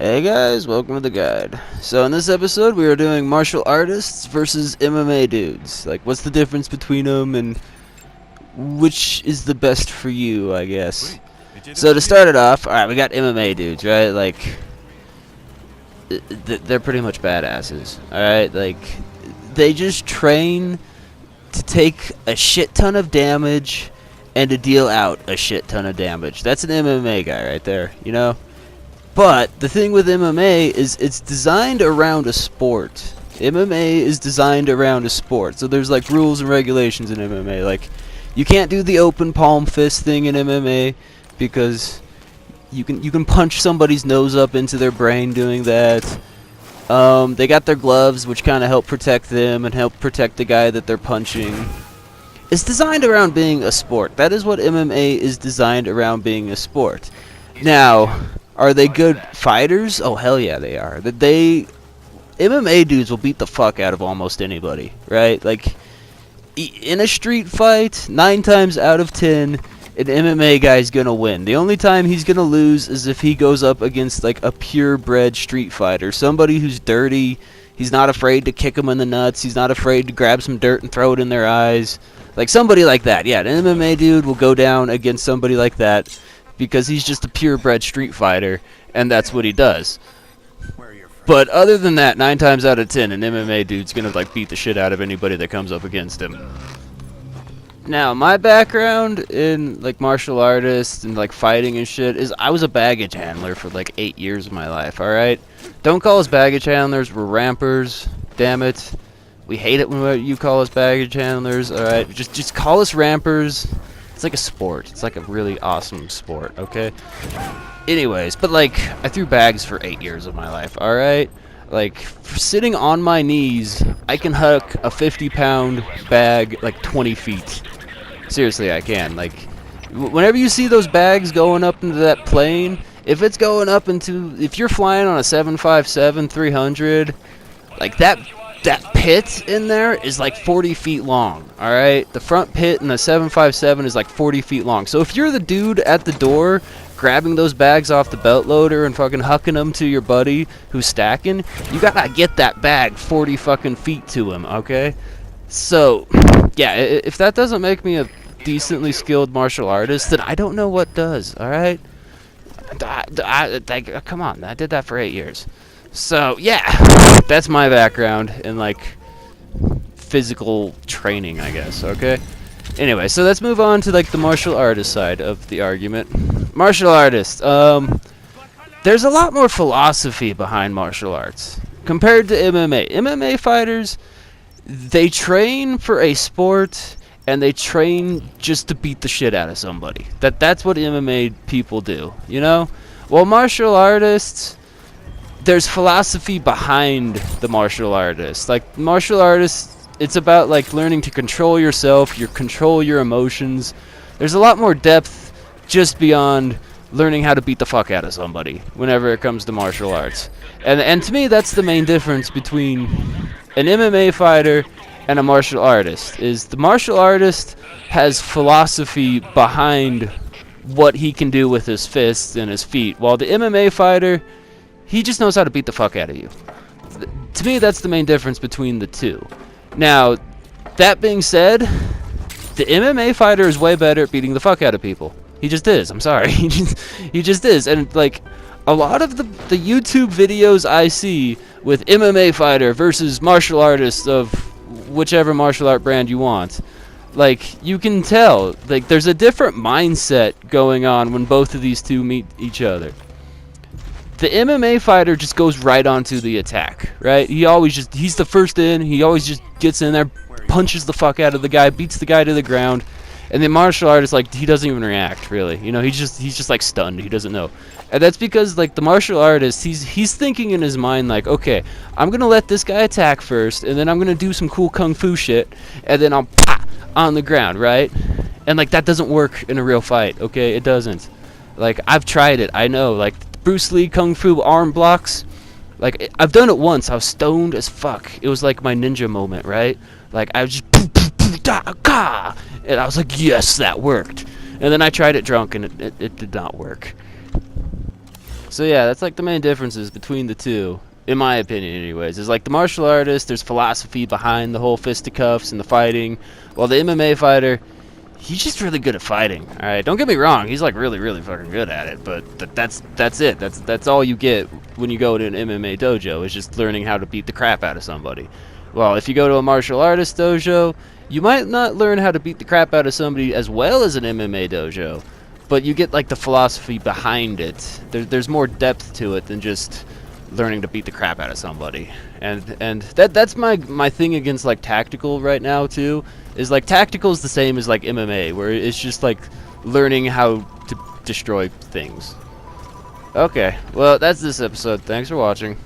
Hey guys, welcome to the guide. So in this episode we are doing martial artists versus MMA dudes. Like, what's the difference between them and which is the best for you, I guess. So to start it off, alright, we got MMA dudes, right? Like, they're pretty much badasses, alright? Like, they just train to take a shit ton of damage and to deal out a shit ton of damage. That's an MMA guy right there, you know? But the thing with MMA is it's designed around a sport. MMA is designed around a sport. So there's like rules and regulations in MMA. Like, you can't do the open palm fist thing in MMA because you can punch somebody's nose up into their brain doing that. They got their gloves, which kind of help protect them and help protect the guy that they're punching. It's designed around being a sport. That is what MMA is designed around, being a sport. Now, are they good fighters? Oh, hell yeah, they are. MMA dudes will beat the fuck out of almost anybody, right? Like, in a street fight, 9 times out of 10, an MMA guy's gonna win. The only time he's gonna lose is if he goes up against, like, a purebred street fighter. Somebody who's dirty. He's not afraid to kick them in the nuts. He's not afraid to grab some dirt and throw it in their eyes. Like, somebody like that. Yeah, an MMA dude will go down against somebody like that, because he's just a purebred street fighter, and that's what he does. But other than that, 9 times out of 10, an MMA dude's gonna like beat the shit out of anybody that comes up against him. Now, my background in like martial artists and like fighting and shit is I was a baggage handler for like 8 years of my life. All right, don't call us baggage handlers. We're rampers. Damn it, we hate it when you call us baggage handlers. All right, just call us rampers. It's like a sport. It's like a really awesome sport, okay? Anyways, but like, I threw bags for 8 years of my life, alright? Like, for sitting on my knees, I can huck a 50-pound bag like 20 feet. Seriously, I can. Like, whenever you see those bags going up into that plane, if it's going up into, if you're flying on a 757-300, like that pit in there is like 40 feet long, alright? The front pit in the 757 is like 40 feet long. So if you're the dude at the door grabbing those bags off the belt loader and fucking hucking them to your buddy who's stacking, you gotta get that bag 40 fucking feet to him, okay? So, yeah, if that doesn't make me a decently skilled martial artist, then I don't know what does, alright? Come on, I did that for 8 years. So, yeah, that's my background in, like, physical training, I guess, okay? Anyway, so let's move on to, like, the martial artist side of the argument. Martial artist, there's a lot more philosophy behind martial arts compared to MMA. MMA fighters, they train for a sport, and they train just to beat the shit out of somebody. That's what MMA people do, you know? Well, martial artists, there's philosophy behind the martial artist. Like, martial artists, it's about like learning to control yourself, control your emotions. There's a lot more depth just beyond learning how to beat the fuck out of somebody whenever it comes to martial arts. And to me, that's the main difference between an MMA fighter and a martial artist. Is the martial artist has philosophy behind what he can do with his fists and his feet, while the MMA fighter, he just knows how to beat the fuck out of you. To me, that's the main difference between the two. Now, that being said, the MMA fighter is way better at beating the fuck out of people. He just is. I'm sorry. He just is. And, like, a lot of the YouTube videos I see with MMA fighter versus martial artist of whichever martial art brand you want, like, you can tell, like, there's a different mindset going on when both of these two meet each other. The MMA fighter just goes right onto the attack, right? He's the first in, he always just gets in there, punches the fuck out of the guy, beats the guy to the ground, and the martial artist, like, he doesn't even react, really. You know, he's just like stunned, he doesn't know. And that's because, like, the martial artist, he's thinking in his mind, like, okay, I'm gonna let this guy attack first, and then I'm gonna do some cool kung fu shit, and then I'll pop on the ground, right? And, like, that doesn't work in a real fight, okay? It doesn't. Like, I've tried it, I know, like, Bruce Lee kung fu arm blocks, like, I've done it once. I was stoned as fuck. It was like my ninja moment, right? Like, I was just and I was like, yes, that worked. And then I tried it drunk, and it did not work. So yeah, that's like the main differences between the two, in my opinion anyways. Is like the martial artist, there's philosophy behind the whole fisticuffs and the fighting, while the MMA fighter, he's just really good at fighting. All right, don't get me wrong, he's like really really fucking good at it, but that's it. That's all you get when you go to an MMA dojo, is just learning how to beat the crap out of somebody. Well, if you go to a martial artist dojo, you might not learn how to beat the crap out of somebody as well as an MMA dojo, but you get like the philosophy behind it. There's more depth to it than just learning to beat the crap out of somebody. And that's my thing against like tactical right now too, is like tactical is the same as like MMA, where it's just like learning how to destroy things. Okay, well that's this episode. Thanks for watching.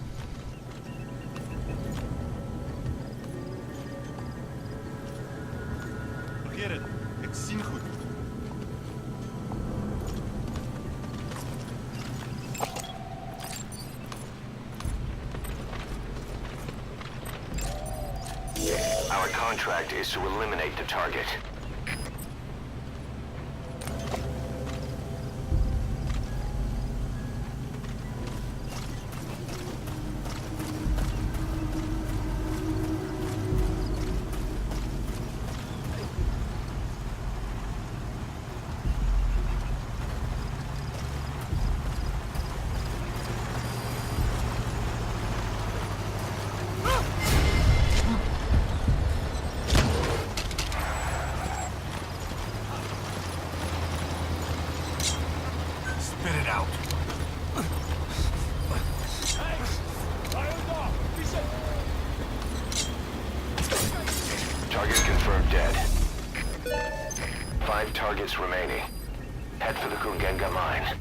Our contract is to eliminate the target. Spit it out. Target confirmed dead. 5 targets remaining. Head for the Kungenga mine.